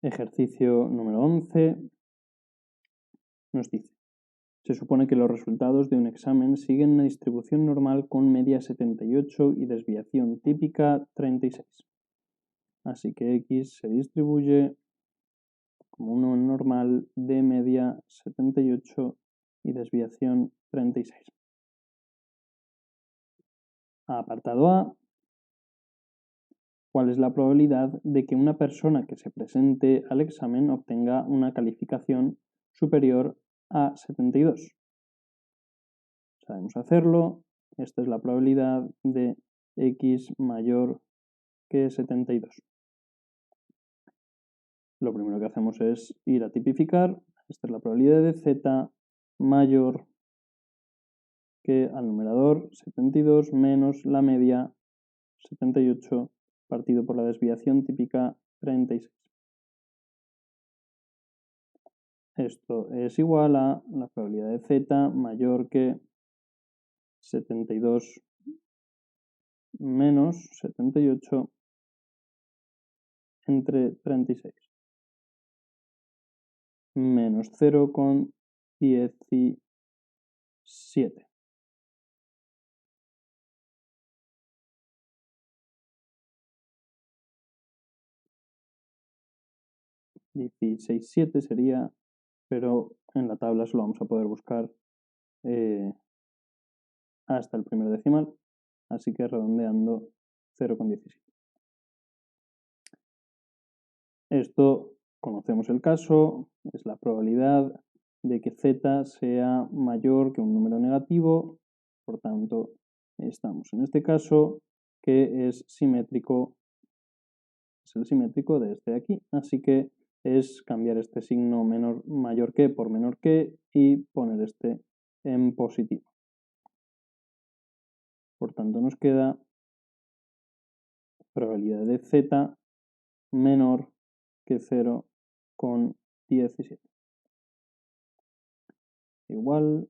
Ejercicio número 11 nos dice, se supone que los resultados de un examen siguen una distribución normal con media 78 y desviación típica 36. Así que X se distribuye como uno normal de media 78 y desviación 36. Apartado A. ¿Cuál es la probabilidad de que una persona que se presente al examen obtenga una calificación superior a 72? Sabemos hacerlo. Esta es la probabilidad de X mayor que 72. Lo primero que hacemos es ir a tipificar. Esta es la probabilidad de Z mayor que al numerador 72 menos la media 78 partido por la desviación típica 36. Esto es igual a la probabilidad de Z mayor que 72 menos 78 entre 36. Menos 0,17. 16,7 sería, pero en la tabla solo vamos a poder buscar hasta el primer decimal, así que redondeando 0,17. Esto conocemos el caso, es la probabilidad de que Z sea mayor que un número negativo, por tanto estamos en este caso que es simétrico, es el simétrico de este de aquí, así que es cambiar este signo mayor que por menor que y poner este en positivo. Por tanto nos queda probabilidad de Z menor que 0,17. Igual,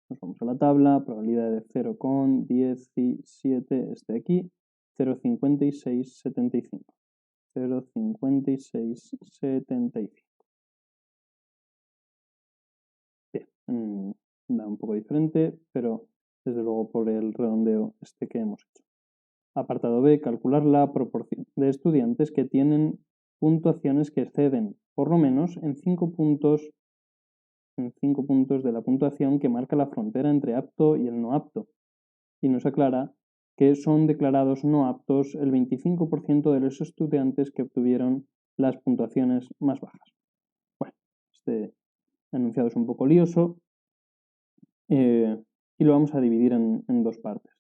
nos vamos a la tabla, probabilidad de 0,17, este de aquí, 0,5675. 0,5675. Bien, da un poco diferente, pero desde luego por el redondeo este que hemos hecho. Apartado B, calcular la proporción de estudiantes que tienen puntuaciones que exceden por lo menos en 5 puntos de la puntuación que marca la frontera entre apto y el no apto. Y nos aclara que son declarados no aptos el 25% de los estudiantes que obtuvieron las puntuaciones más bajas. Bueno, este enunciado es un poco lioso y lo vamos a dividir en dos partes.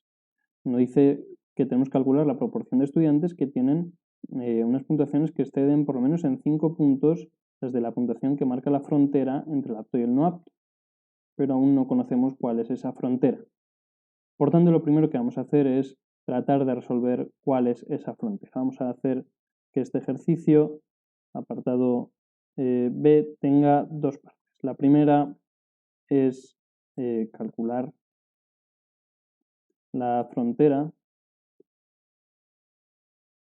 Nos dice que tenemos que calcular la proporción de estudiantes que tienen unas puntuaciones que exceden por lo menos en 5 puntos desde la puntuación que marca la frontera entre el apto y el no apto, pero aún no conocemos cuál es esa frontera. Por tanto, lo primero que vamos a hacer es tratar de resolver cuál es esa frontera. Vamos a hacer que este ejercicio, apartado B, tenga dos partes. La primera es calcular la frontera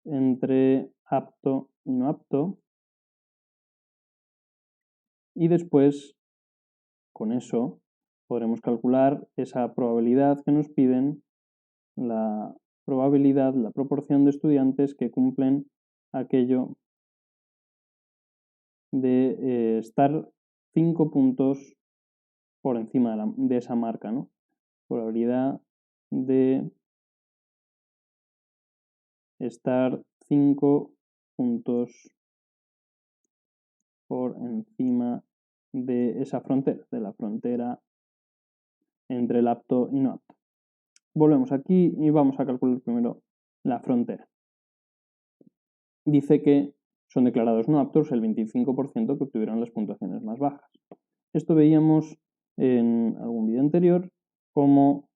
entre apto y no apto, y después, con eso, podremos calcular esa probabilidad que nos piden, la probabilidad, la proporción de estudiantes que cumplen aquello de estar 5 puntos por encima de esa marca, ¿no? Probabilidad de estar 5 puntos por encima de esa frontera, de la frontera entre el apto y no apto. Volvemos aquí y vamos a calcular primero la frontera. Dice que son declarados no aptos el 25% que obtuvieron las puntuaciones más bajas. Esto veíamos en algún vídeo anterior como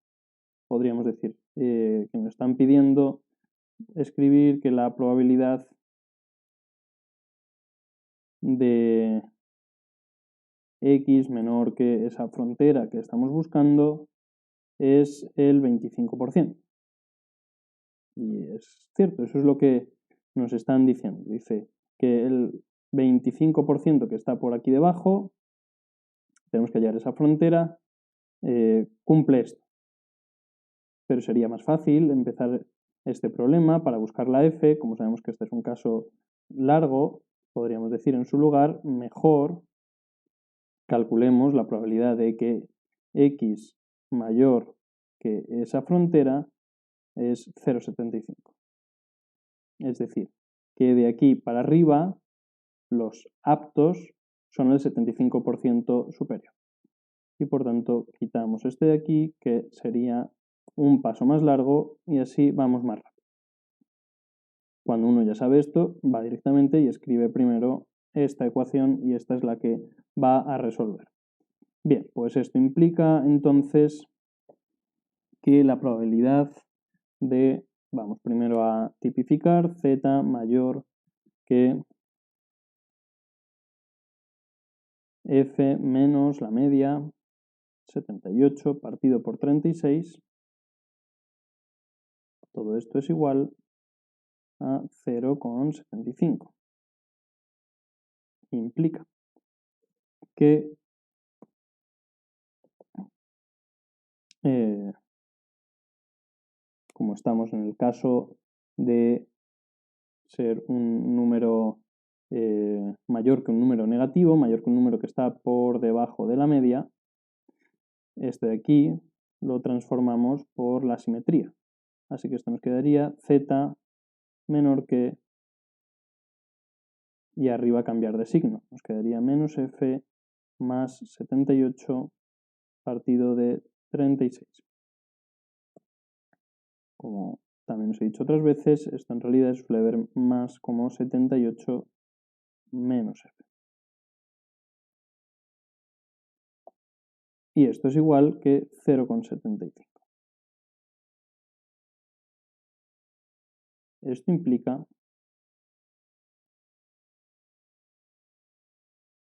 podríamos decir que nos están pidiendo escribir que la probabilidad de X menor que esa frontera que estamos buscando es el 25%. Y es cierto, eso es lo que nos están diciendo. Dice, que el 25% que está por aquí debajo, tenemos que hallar esa frontera, cumple esto. Pero sería más fácil empezar este problema para buscar la f, como sabemos que este es un caso largo, podríamos decir en su lugar, mejor calculemos la probabilidad de que x mayor que esa frontera es 0,75. Es decir, que de aquí para arriba los aptos son el 75% superior. Y por tanto quitamos este de aquí, que sería un paso más largo, y así vamos más rápido. Cuando uno ya sabe esto, va directamente y escribe primero esta ecuación y esta es la que va a resolver. Bien, pues esto implica entonces que la probabilidad de, vamos primero a tipificar, z mayor que f menos la media 78 partido por 36, todo esto es igual a 0,75. Implica que como estamos en el caso de ser un número mayor que un número negativo, mayor que un número que está por debajo de la media, este de aquí lo transformamos por la simetría. Así que esto nos quedaría z menor que, y arriba cambiar de signo. Nos quedaría menos f más 78 partido de 36. Como también os he dicho otras veces, esto en realidad se suele ver más como 78 menos f. Y esto es igual que 0,75. Esto implica,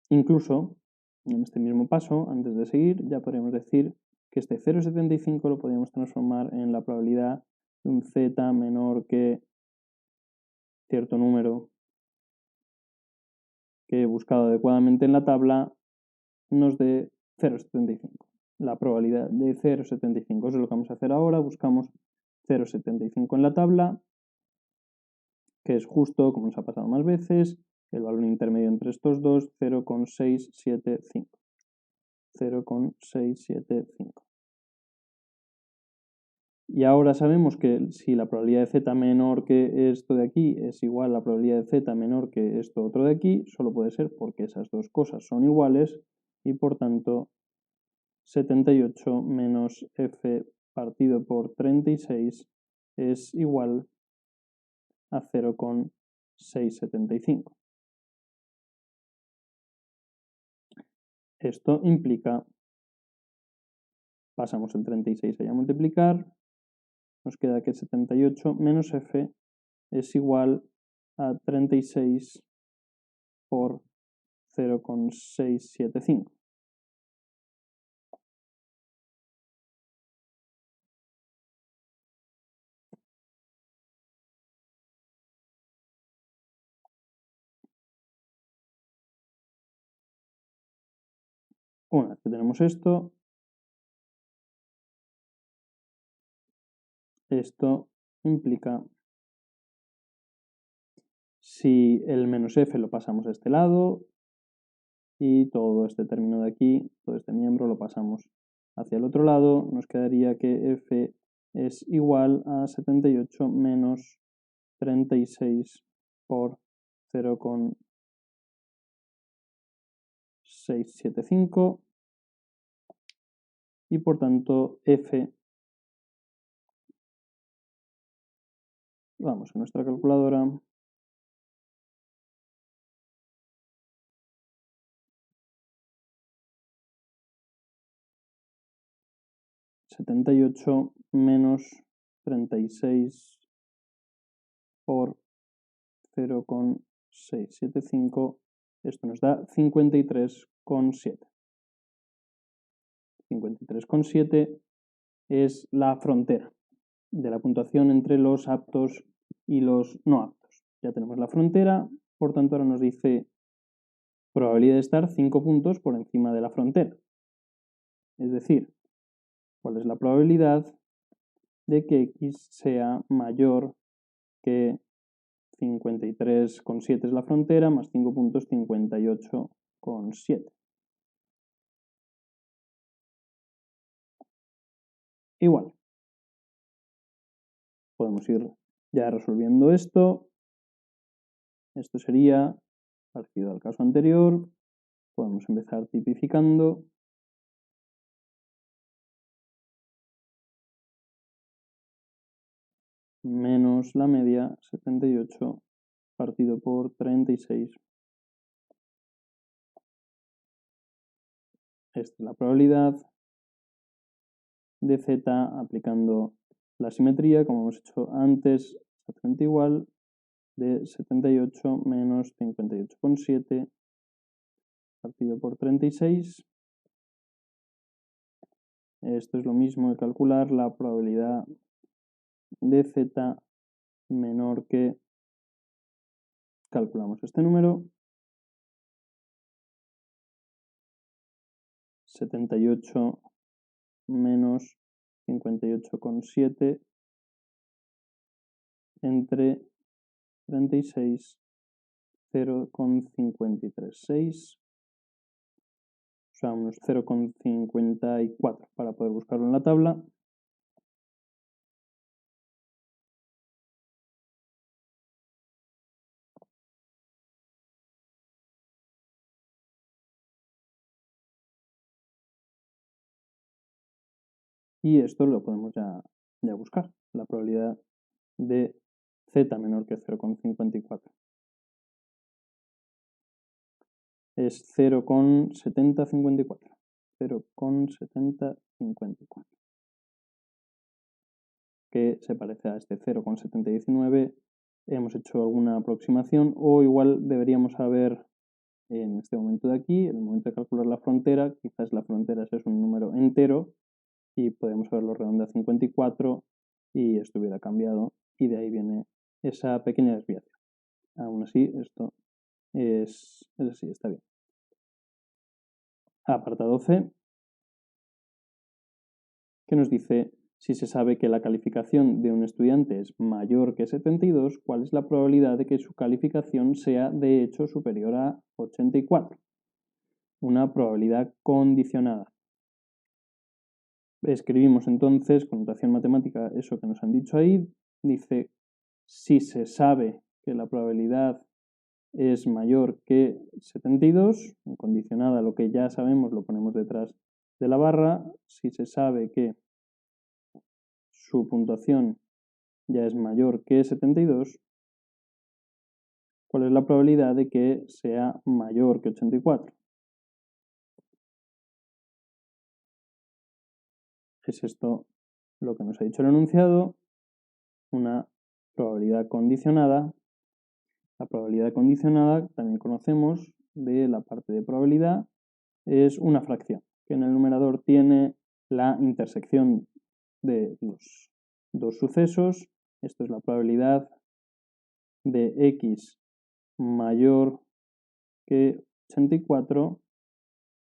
incluso, en este mismo paso, antes de seguir, ya podríamos decir que este 0,75 lo podríamos transformar en la probabilidad de un z menor que cierto número que he buscado adecuadamente en la tabla nos dé 0,75. La probabilidad de 0,75, eso es lo que vamos a hacer ahora, buscamos 0,75 en la tabla, que es justo, como nos ha pasado más veces, el valor intermedio entre estos dos, 0,675. 0,675. Y ahora sabemos que si la probabilidad de z menor que esto de aquí es igual a la probabilidad de z menor que esto otro de aquí, solo puede ser porque esas dos cosas son iguales y por tanto 78 menos f partido por 36 es igual a 0,675. Esto implica, pasamos el 36 allá a multiplicar, nos queda que 78 menos f es igual a 36 por 0,675. Una vez que tenemos esto implica, si el menos f lo pasamos a este lado y todo este término de aquí, todo este miembro lo pasamos hacia el otro lado, nos quedaría que f es igual a 78 menos 36 por 0,675 y por tanto f, vamos a nuestra calculadora, 78 menos 36 por 0,675, esto nos da 53,7. 53,7 es la frontera de la puntuación entre los aptos y los no aptos. Ya tenemos la frontera, Por tanto, ahora nos dice probabilidad de estar 5 puntos por encima de la frontera. Es decir, ¿cuál es la probabilidad de que x sea mayor que 53,7 es la frontera, más 5 puntos, 58,7? Igual. Podemos ir ya resolviendo esto. Esto sería parecido al caso anterior. Podemos empezar tipificando. Menos la media, 78, partido por 36. Esta es la probabilidad de z aplicando la simetría, como hemos hecho antes, exactamente igual, de 78 menos 58,7 partido por 36. Esto es lo mismo que calcular la probabilidad de z menor que, calculamos este número, 78 menos 58,7 entre 36, 0,536, o sea, unos 0,54 para poder buscarlo en la tabla. Y esto lo podemos ya buscar, la probabilidad de z menor que 0,54. Es 0,7054. 0,7054. Que se parece a este 0,7019. Hemos hecho alguna aproximación o igual deberíamos saber en este momento de aquí, en el momento de calcular la frontera, quizás la frontera es un número entero y podemos haberlo redondeado a 54 y esto hubiera cambiado y de ahí viene esa pequeña desviación. Aún así, esto es así, está bien. Apartado C, que nos dice si se sabe que la calificación de un estudiante es mayor que 72, ¿cuál es la probabilidad de que su calificación sea de hecho superior a 84? Una probabilidad condicionada. Escribimos entonces con notación matemática eso que nos han dicho ahí. Dice, si se sabe que la probabilidad es mayor que 72, condicionada a lo que ya sabemos lo ponemos detrás de la barra. Si se sabe que su puntuación ya es mayor que 72, ¿cuál es la probabilidad de que sea mayor que 84? Es esto lo que nos ha dicho el enunciado, una probabilidad condicionada. La probabilidad condicionada, también conocemos de la parte de probabilidad, es una fracción, que en el numerador tiene la intersección de los dos sucesos. Esto es la probabilidad de x mayor que 84,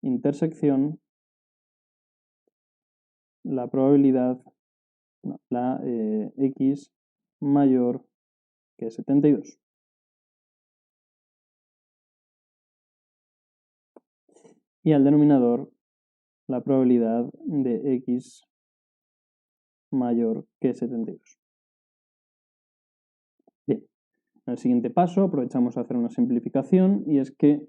intersección, la probabilidad, no, la x mayor que 72. Y al denominador la probabilidad de x mayor que 72. Bien, en el siguiente paso aprovechamos a hacer una simplificación y es que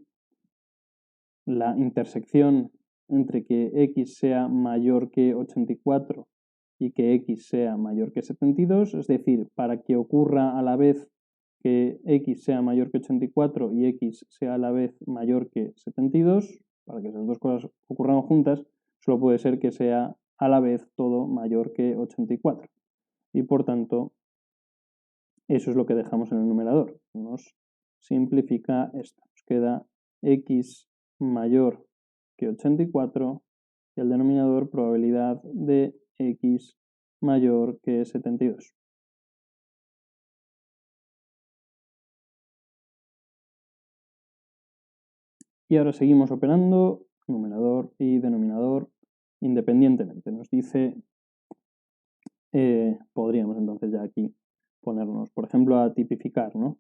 la intersección entre que x sea mayor que 84 y que x sea mayor que 72, es decir, para que ocurra a la vez que x sea mayor que 84 y x sea a la vez mayor que 72, para que esas dos cosas ocurran juntas, solo puede ser que sea a la vez todo mayor que 84. Y por tanto, eso es lo que dejamos en el numerador. Nos simplifica esto. Nos queda x mayor que 84 y el denominador probabilidad de x mayor que 72. Y ahora seguimos operando numerador y denominador independientemente. Nos dice, podríamos entonces ya aquí ponernos, por ejemplo, a tipificar, ¿no?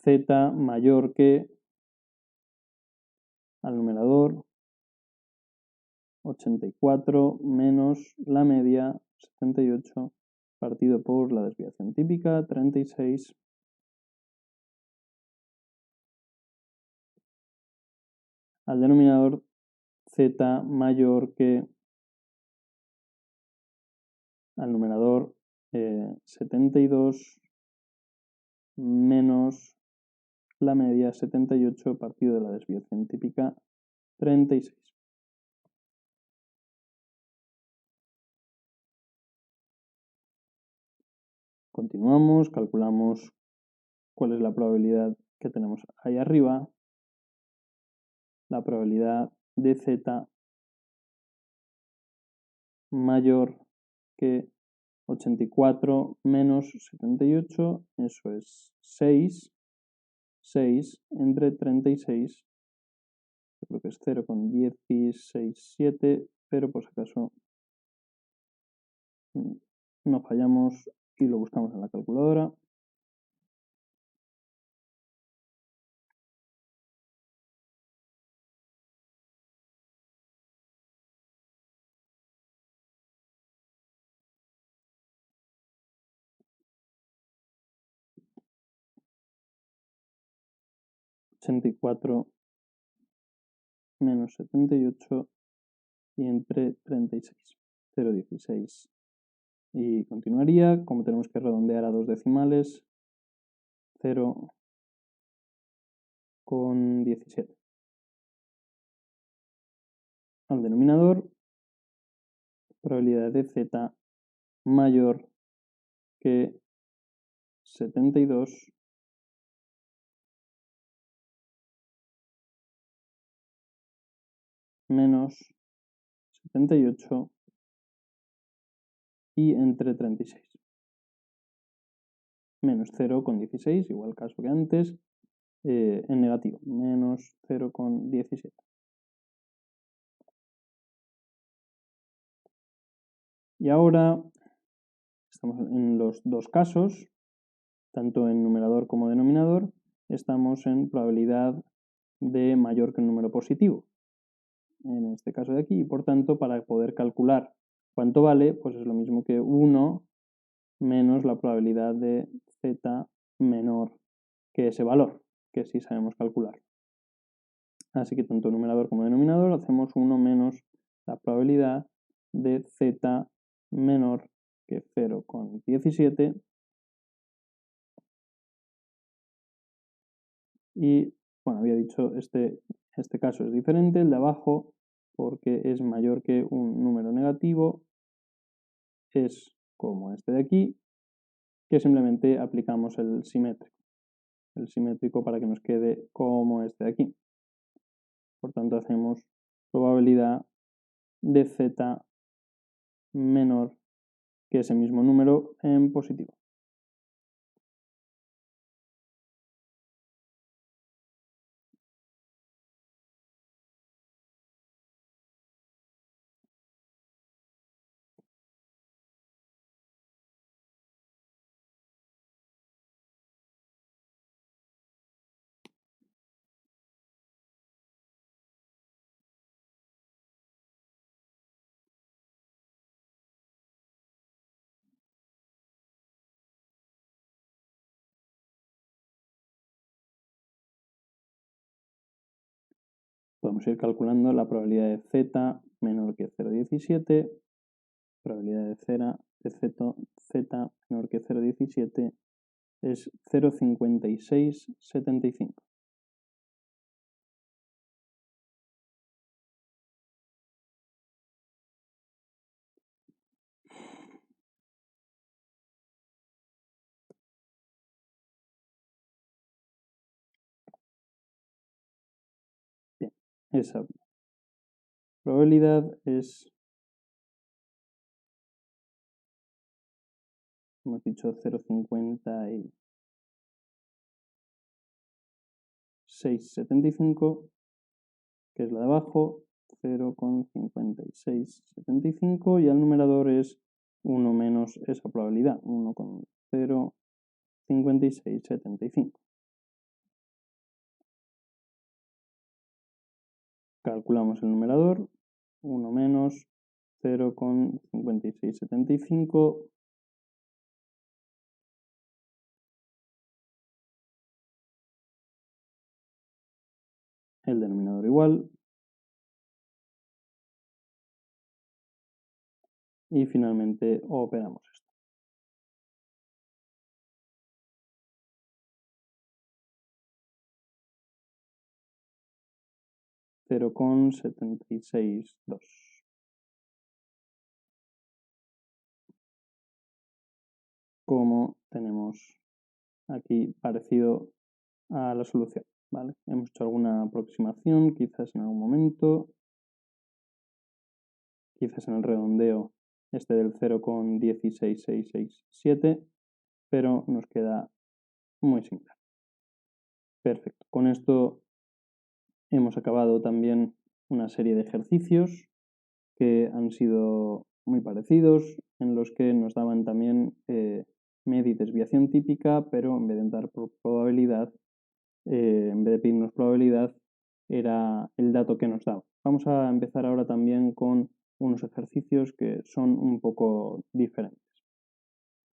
Z mayor que al numerador 84 menos la media 78 partido por la desviación típica 36 al denominador Z mayor que al numerador 72 menos la media 78 partido de la desviación típica 36. Continuamos, calculamos cuál es la probabilidad que tenemos ahí arriba. La probabilidad de Z mayor que 84 menos 78, eso es 6. 6 entre 36, yo creo que es 0,167, pero por si acaso no fallamos y lo buscamos en la calculadora. ...84 menos 78 y entre 36, 0,16. Y continuaría, como tenemos que redondear a dos decimales, 0,17. Al denominador, probabilidad de Z mayor que 72 menos 78 y entre 36. Menos 0,16, igual caso que antes, en negativo, menos 0,17. Y ahora estamos en los dos casos, tanto en numerador como denominador, estamos en probabilidad de mayor que un número positivo, en este caso de aquí, y por tanto, para poder calcular cuánto vale, pues es lo mismo que 1 menos la probabilidad de Z menor que ese valor, que sí sabemos calcular. Así que tanto numerador como denominador hacemos 1 menos la probabilidad de Z menor que 0,17 y, bueno, había dicho este caso es diferente, el de abajo, porque es mayor que un número negativo, es como este de aquí, que simplemente aplicamos el simétrico para que nos quede como este de aquí. Por tanto, hacemos probabilidad de Z menor que ese mismo número en positivo. Podemos ir calculando la probabilidad de Z menor que 0,17, probabilidad de Z menor que 0,17 es 0,5675. Bien, esa probabilidad es, hemos dicho 0,5675 que es la de abajo, 0,5675, y al numerador es 1 menos esa probabilidad, 1,05675. Calculamos el numerador, 1 menos 0,5675, el denominador igual, y finalmente operamos esto. $0,762. Como tenemos aquí parecido a la solución, ¿vale? Hemos hecho alguna aproximación, quizás en algún momento, quizás en el redondeo este del 0,16667, pero nos queda muy similar. Perfecto. Con esto hemos acabado también una serie de ejercicios que han sido muy parecidos, en los que nos daban también media y desviación típica, pero en vez de dar por probabilidad, en vez de pedirnos probabilidad, era el dato que nos daba. Vamos a empezar ahora también con unos ejercicios que son un poco diferentes.